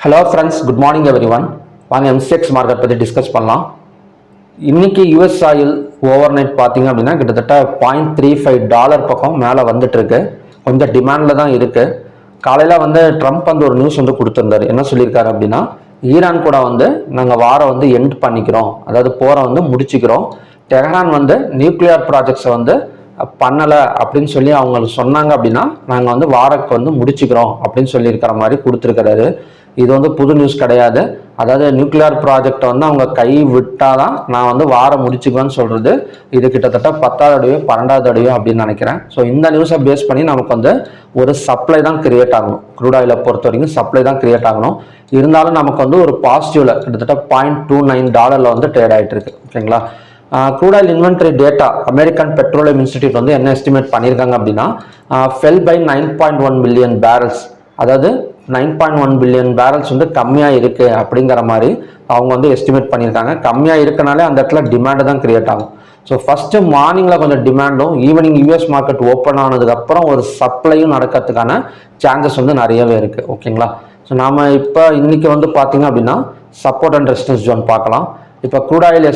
Hello friends, good morning every one. வாங்க MCX market பற்றி discuss பண்ணலாம். இன்னைக்கு யூஎஸ் ஆயில் ஓவர் நைட் பார்த்தீங்க அப்படின்னா கிட்டத்தட்ட $0.35 பக்கம் மேலே வந்துட்டு இருக்கு. கொஞ்சம் டிமாண்டில் தான் இருக்கு. காலையில் ட்ரம்ப் ஒரு நியூஸ் கொடுத்துருந்தாரு. என்ன சொல்லியிருக்காரு அப்படின்னா, ஈரான் கூட நாங்கள் வாரம் எண்ட் பண்ணிக்கிறோம், அதாவது போரை முடிச்சுக்கிறோம். டெஹரான் நியூக்ளியர் ப்ராஜெக்ட்ஸை பண்ணலை அப்படின்னு சொல்லி அவங்க சொன்னாங்க அப்படின்னா நாங்கள் வாரக்கு முடிச்சுக்கிறோம் அப்படின்னு சொல்லியிருக்கிற மாதிரி கொடுத்துருக்கிறாரு. இது புது நியூஸ் கிடையாது. அதாவது நியூக்ளியர் ப்ராஜெக்டை அவங்க கை விட்டாதான் நான் வாரம் முடிச்சுக்குவேன்னு சொல்றது இது கிட்டத்தட்ட 10வது அடியோ 12வது அடியோ அப்படின்னு நினைக்கிறேன். ஸோ இந்த நியூஸை பேஸ் பண்ணி நமக்கு ஒரு சப்ளை தான் கிரியேட் ஆகணும். க்ரூட் ஆயிலை பொறுத்த வரைக்கும் சப்ளை தான் கிரியேட் ஆகணும். இருந்தாலும் நமக்கு ஒரு பாசிட்டிவ்ல கிட்டத்தட்ட $0.29 ட்ரேட் ஆகிட்டு இருக்கு. ஓகேங்களா. Crude oil inventory data American Petroleum Institute என்ன எஸ்டிமேட் பண்ணியிருக்காங்க அப்படின்னா, ஃபெல் பை 9.1 பில்லியன் பேரல்ஸ், அதாவது 9.1 பில்லியன் பேரல்ஸ் கம்மியாக இருக்கு அப்படிங்கிற மாதிரி அவங்க எஸ்டிமேட் பண்ணியிருக்காங்க. கம்மியாக இருக்கனாலே அந்த இடத்துல டிமாண்டு தான் கிரியேட் ஆகும். ஸோ ஃபர்ஸ்ட் மார்னிங்கில் கொஞ்சம் டிமாண்டும், ஈவினிங் யூஎஸ் மார்க்கெட் ஓப்பன் ஆனதுக்கப்புறம் ஒரு சப்ளையும் நடக்கிறதுக்கான சான்சஸ் நிறையவே இருக்கு. ஓகேங்களா. ஸோ நாம இப்போ இன்னைக்கு பார்த்தீங்க அப்படின்னா சப்போர்ட் அண்ட் ரெசிஸ்டன்ஸ் ஜோன் பார்க்கலாம். இப்போ க்ரூட் ஆயில்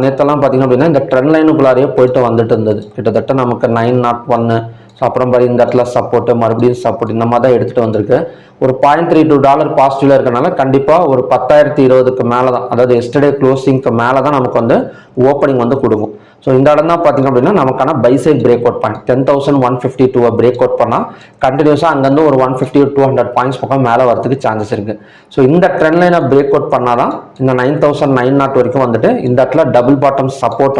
நேற்றெல்லாம் பார்த்தீங்க அப்படின்னா இந்த ட்ரெண்ட் லைனுக்குள்ளாரையே போயிட்டு வந்துட்டு இருந்தது. கிட்டத்தட்ட நமக்கு 901, ஸோ அப்புறம் பாரு இந்த இடத்துல சப்போர்ட்டு, மறுபடியும் சப்போர்ட், இந்த மாதிரி தான் எடுத்துகிட்டு வந்திருக்கு. ஒரு $0.32 பாசிட்டிவ்ல இருக்கனால கண்டிப்பாக ஒரு 10,020க்கு மேலே தான், அதாவது எஸ்டர்டே க்ளோசிங்க்கு மேலே தான் நமக்கு ஓப்பனிங் கொடுக்கும். ஸோ இந்த இடம் தான் பார்த்தீங்க அப்படின்னா நமக்கான buy side break out point 10,152 break out பண்ணால் கண்டினியூஸாக அங்கேருந்து ஒரு 150-200 பாயிண்ட்ஸ் பக்கம் மேலே வரதுக்கு சான்சஸ் இருக்குது. ஸோ இந்த ட்ரெண்ட் லைனை பிரேக் அவுட் பண்ணால் தான் இந்த 9,900 வரைக்கும் இந்த இடத்துல டபுள் பாட்டம் சப்போர்ட்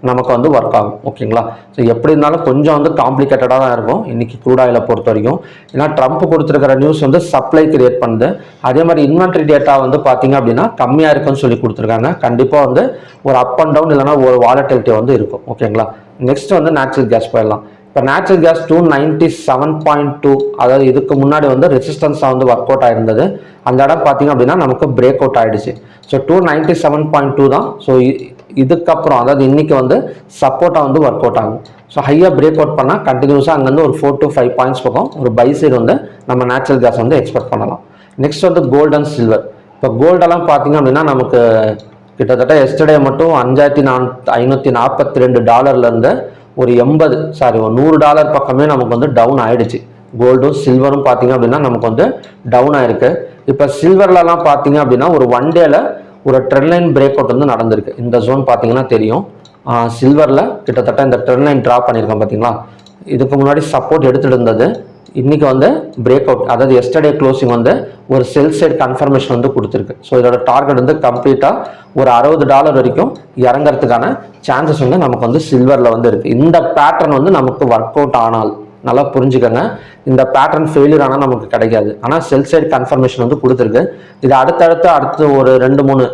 நமக்கு ஒர்க் ஆகும். ஓகேங்களா. ஸோ எப்படி இருந்தாலும் கொஞ்சம் காம்ப்ளிகேட்டடாக தான் இருக்கும் இன்னைக்கு க்ரூட் ஆயிலை பொறுத்த வரைக்கும். ஏன்னா ட்ரம்ப் கொடுத்துருக்கிற நியூஸ் சப்ளை கிரியேட் பண்ணுது. அதே மாதிரி இன்வென்ட்ரி டேட்டா பார்த்தீங்க அப்படின்னா கம்மியாக இருக்குன்னு சொல்லி கொடுத்துருக்காங்க. கண்டிப்பாக ஒரு அப் அண்ட் டவுன் இல்லைனா ஒரு வாலட்டிலிட்டி இருக்கும். ஓகேங்களா. நெக்ஸ்ட் நேச்சுரல் கேஸ் போயிடலாம். இப்போ நேச்சுரல் கேஸ் 297.2, அதாவது இதுக்கு முன்னாடி ரெசிஸ்டன்ஸாக ஒர்க் அவுட் ஆயிருந்தது. அந்த இடம் பார்த்தீங்க அப்படின்னா நமக்கு பிரேக் அவுட் ஆயிடுச்சு. ஸோ 297.2 தான். ஸோ இதுக்கப்புறம் அதாவது இன்னைக்கு சப்போர்ட்டாக ஒர்க் அவுட் ஆகும். ஸோ ஹையாக பிரேக் அவுட் பண்ணால் கண்டினியூஸாக அங்கேருந்து ஒரு 4 to 5 பாயிண்ட்ஸ் பக்கம் ஒரு பை சைடு நம்ம நேச்சுரல் கேஸ் எக்ஸ்பெக்ட் பண்ணலாம். Next gold and silver. இப்போ கோல்டெல்லாம் பார்த்தீங்க அப்படின்னா நமக்கு கிட்டத்தட்ட எஸ்டர்டே மட்டும் $5,542 ஒரு $100 பக்கமே நமக்கு டவுன் ஆயிடுச்சு. கோல்டும் சில்வரும் பார்த்தீங்க அப்படின்னா நமக்கு டவுன் ஆயிருக்கு. இப்போ சில்வர்லலாம் பார்த்தீங்க அப்படின்னா ஒரு ஒன் டேல ஒரு ட்ரெண்ட் லைன் பிரேக் அவுட் நடந்திருக்கு. இந்த ஜோன் பார்த்தீங்கன்னா தெரியும். சில்வரில் கிட்டத்தட்ட இந்த ட்ரெண்ட் லைன் ட்ரா பண்ணியிருக்கோம் பார்த்தீங்களா. இதுக்கு முன்னாடி சப்போர்ட் எடுத்துகிட்டு இருந்தது. இன்னைக்கு பிரேக் அவுட், அதாவது எஸ்டர்டே க்ளோசிங் ஒரு செல் சைட் கன்ஃபர்மேஷன் கொடுத்துருக்கு. ஸோ இதோட டார்கெட் கம்ப்ளீட்டாக ஒரு $60 வரைக்கும் இறங்கிறதுக்கான சான்சஸ் நமக்கு சில்வரில் இருக்கு. இந்த பேட்டர்ன் நமக்கு ஒர்க் அவுட் ஆனால் நல்லா புரிஞ்சுக்கங்க. இந்த பேட்டர்ன் ஃபெயிலியர் ஆனால் நமக்கு கிடைக்காது. ஆனால் செல் சைட் கன்ஃபர்மேஷன் கொடுத்துருக்கு. இது அடுத்து ஒரு 2-3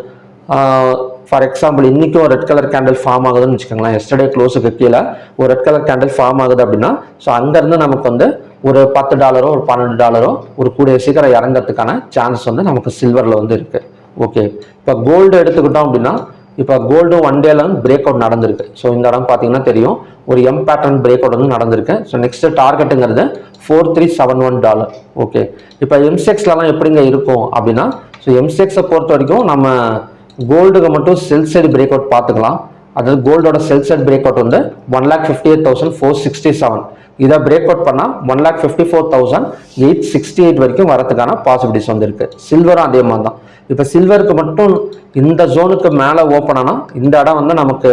ஃபார் எக்ஸாம்பிள் இன்னைக்கு ஒரு ரெட் கலர் கேண்டில் ஃபார்ம் ஆகுதுன்னு வச்சுக்கோங்களேன். எஸ்டர்டே க்ளோஸுக்கு கீழே ஒரு ரெட் கலர் கேண்டில் ஃபார்ம் ஆகுது அப்படின்னா ஸோ அங்கேருந்து நமக்கு ஒரு $10 ஒரு $12 ஒரு கூடிய சீக்கிரம் இறங்கிறதுக்கான சான்சஸ் நமக்கு சில்வரில் இருக்கு. ஓகே. இப்போ கோல்டு எடுத்துக்கிட்டோம் அப்படின்னா இப்போ கோல்டு ஒன் டேல பிரேக் அவுட் நடந்திருக்கு. ஸோ இந்த இடம் பார்த்தீங்கன்னா தெரியும் ஒரு எம் பேட்டர்ன் பிரேக் அவுட் நடந்திருக்கு. ஸோ நெக்ஸ்ட் டார்கெட்டுங்கிறது $4371. ஓகே. இப்போ எம்சிஎக்ஸ்லாம் எப்படிங்க இருக்கும் அப்படின்னா, ஸோ எம்சிஎக்ஸை பொறுத்த வரைக்கும் நம்ம கோல்டுக்கு மட்டும் செல் சைடு பிரேக் அவுட் பார்த்துக்கலாம். அதாவது கோல்டோட செல் சைடு பிரேக் அவுட் 1,58,467. இதை பிரேக் அவுட் பண்ணால் 1,54,868 வரைக்கும் வரதுக்கான பாசிபிலிட்டிஸ் இருக்கு. சில்வரும் அதே மாதிரி தான். இப்போ சில்வருக்கு மட்டும் இந்த ஜோனுக்கு மேலே ஓப்பன் ஆனால் இந்த இடம் நமக்கு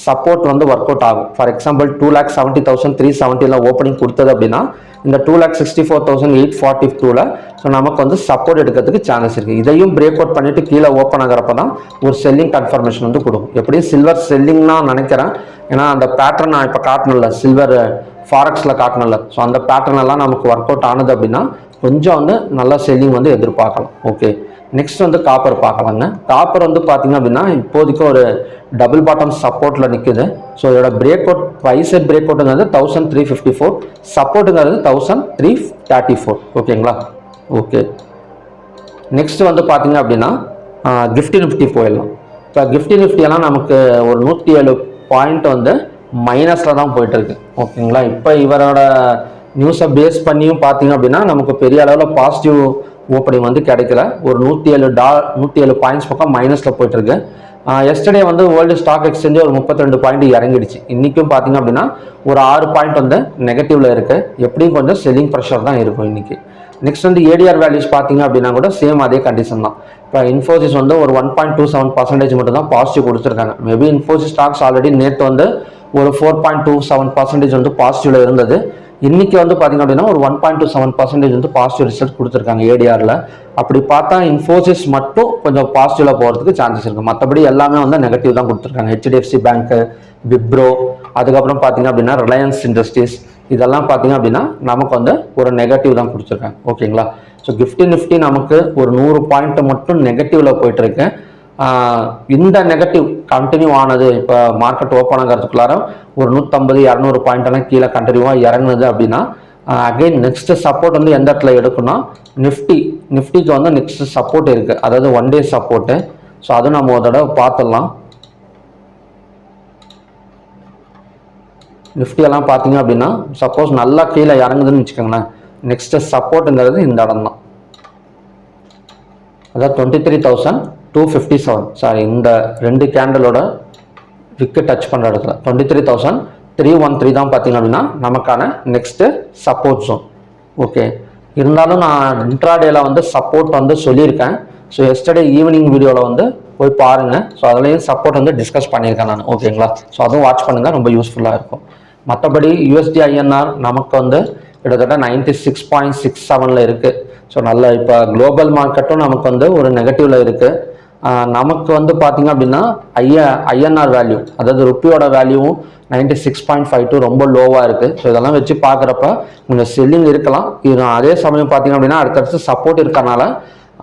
சப்போர்ட் ஒர்க் அவுட் ஆகும். ஃபார் எக்ஸாம்பிள் 2,70,370 ஓப்பனிங் கொடுத்தது அப்படின்னா இந்த 2,64,842 ஸோ நமக்கு சப்போர்ட் எடுக்கிறதுக்கு சான்சஸ் இருக்கு. இதையும் பிரேக் அவுட் பண்ணிட்டு கீழே ஓப்பன் ஆகிறப்ப தான் ஒரு செல்லிங் கன்ஃபர்மேஷன் கொடுக்கும். எப்படியும் சில்வர் செல்லிங்னா நினைக்கிறேன். ஏன்னா அந்த பேட்டர்ன் நான் இப்போ காட்டணும்ல, சில்வர் ஃபாரெக்ஸில் காட்டணும்ல, ஸோ அந்த பேட்டர்ன் எல்லாம் நமக்கு ஒர்க் அவுட் ஆனது அப்படின்னா கொஞ்சம் நல்ல செல்லிங் எதிர்பார்க்கலாம். ஓகே. நெக்ஸ்ட் காப்பர் பார்க்கலாங்க. காப்பர் பார்த்தீங்க அப்படின்னா இப்போதைக்கு ஒரு டபுள் பாட்டம் சப்போர்ட்ல நிற்குது. ஸோ இதோட பிரேக் அவுட் பைசைட் பிரேக் அவுட்டுங்கிறது 1,354, சப்போர்ட்டுங்கிறது 1,334. ஓகேங்களா. ஓகே. நெக்ஸ்ட் பார்த்தீங்க அப்படின்னா கிஃப்டி நிஃப்டி போயிடலாம். இப்போ கிஃப்டி நிஃப்டியெல்லாம் நமக்கு ஒரு 107 பாயிண்ட் மைனஸில் தான் போயிட்டு இருக்கு. ஓகேங்களா. இப்போ இவரோட நியூஸை பேஸ் பண்ணியும் பார்த்தீங்க அப்படின்னா நமக்கு பெரிய அளவில் பாசிட்டிவ் ஓப்பனிங் வந்து கிடைக்கல. ஒரு 107 பாயிண்ட்ஸ் பக்கம் மைனஸில் போயிட்டுருக்கு. எஸ்டர்டே வந்து வேர்ல்டு ஸ்டாக் எக்ஸ்சேஞ்சு ஒரு 32 பாயிண்ட் இறங்கிடுச்சு. இன்றைக்கும் பார்த்தீங்க அப்படின்னா ஒரு 6 பாயிண்ட் வந்து நெகட்டிவில் இருக்குது. எப்படியும் கொஞ்சம் செல்லிங் ப்ரெஷர் தான் இருக்கும் இன்றைக்கி. நெக்ஸ்ட் வந்து ஏடிஆர் வேல்யூஸ் பார்த்தீங்க அப்படின்னா கூட சேம் அதே கண்டிஷன் தான். இப்போ இன்ஃபோசிஸ் வந்து ஒரு 1.27% மட்டும் தான் பாசிட்டிவ் கொடுத்துருக்காங்க. மேபி இன்ஃபோசிஸ் ஸ்டாக்ஸ் ஆல்ரெடி நேற்று வந்து ஒரு 4.27% வந்து பாசிட்டிவ்ல இருந்தது. இன்னைக்கு வந்து பார்த்தீங்க அப்படின்னா ஒரு 1.27% வந்து பாசிட்டிவ் ரிசல்ட் கொடுத்துருக்காங்க ஏடிஆரில். அப்படி பார்த்தா இன்ஃபோசிஸ் மட்டும் கொஞ்சம் பாசிட்டிவ்ல போகிறதுக்கு சான்சஸ் இருக்குது. மற்றபடி எல்லாமே வந்து நெகட்டிவ் தான் கொடுத்துருக்காங்க. HDFC பேங்க்கு, விப்ரோ, அதுக்கப்புறம் பார்த்தீங்க அப்படின்னா ரிலையன்ஸ் இண்டஸ்ட்ரீஸ், இதெல்லாம் பார்த்தீங்க அப்படின்னா நமக்கு வந்து ஒரு நெகட்டிவ் தான் கொடுத்துருக்காங்க. ஓகேங்களா? ஸோ நிஃப்டி நமக்கு ஒரு 100 பாயிண்ட் மட்டும் நெகட்டிவ்ல போயிட்டு இருக்கு. இந்த நெகட்டிவ் கண்டினியூ ஆனது. இப்போ மார்க்கெட் ஓப்பன் ஆகிறதுக்குள்ளார ஒரு 150-200 பாயிண்ட் எல்லாம் கீழே கண்டினியூவாக இறங்குனது அப்படின்னா அகைன் நெக்ஸ்ட் சப்போர்ட் வந்து எந்த இடத்துல எடுக்குன்னா நிஃப்டிக்கு வந்து நெக்ஸ்ட் சப்போர்ட் இருக்கு, அதாவது 1 டே சப்போர்ட்டு. ஸோ அதுவும் நம்ம ஒரு தடவை பார்த்துடலாம். நிஃப்டியெல்லாம் பார்த்தீங்க அப்படின்னா சப்போஸ் நல்லா கீழே இறங்குதுன்னு வச்சுக்கோங்களேன், நெக்ஸ்ட் சப்போர்ட்டுங்கிறது இந்த இடம் தான், அதாவது 23,257. சாரி, இந்த 2 கேண்டலோட விக்கு டச் பண்ணுற இடத்துல 23,313 தான் பார்த்தீங்க அப்படின்னா நமக்கான நெக்ஸ்ட் சப்போர்ட் ஜோன். ஓகே, இருந்தாலும் நான் இன்ட்ராடேல வந்து சப்போர்ட் வந்து சொல்லியிருக்கேன். ஸோ எஸ்டர்டே ஈவினிங் வீடியோவில் வந்து போய் பாருங்கள். ஸோ அதுலேயும் சப்போர்ட் வந்து டிஸ்கஸ் பண்ணியிருக்கேன் நான். ஓகேங்களா? ஸோ அதுவும் வாட்ச் பண்ணுங்கள், ரொம்ப யூஸ்ஃபுல்லாக இருக்கும். மற்றபடி USD INR நமக்கு வந்து கிட்டத்தட்ட 96.67 இருக்குது. ஸோ நல்ல இப்போ குளோபல் மார்க்கெட்டும் நமக்கு வந்து ஒரு நெகட்டிவ்ல இருக்குது. நமக்கு வந்து பார்த்தீங்க அப்படின்னா INR வேல்யூ, அதாவது ருப்பியோட வேல்யூவும் 96.52 ரொம்ப லோவாக இருக்குது. ஸோ இதெல்லாம் வச்சு பார்க்குறப்ப கொஞ்சம் செல்லிங் இருக்கலாம். இது அதே சமயம் பார்த்தீங்க அப்படின்னா அடுத்தடுத்து சப்போர்ட் இருக்கறனால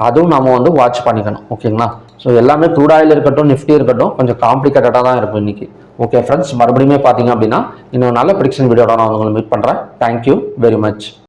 அதுவும் நம்ம வந்து வாட்ச் பண்ணிக்கணும். ஓகேங்களா? ஸோ எல்லாமே க்ரூட் ஆயில் இருக்கட்டும், நிஃப்டி இருக்கட்டும், கொஞ்சம் காம்ப்ளிகேட்டடாக தான் இருக்கும் இன்னைக்கு. ஓகே ஃப்ரெண்ட்ஸ், மறுபடியும் பார்த்தீங்க அப்படின்னா இன்னொரு நல்ல ப்ரிடிக்ஷன் வீடியோட நான் உங்களை மீட் பண்ணுறேன். Thank you very much.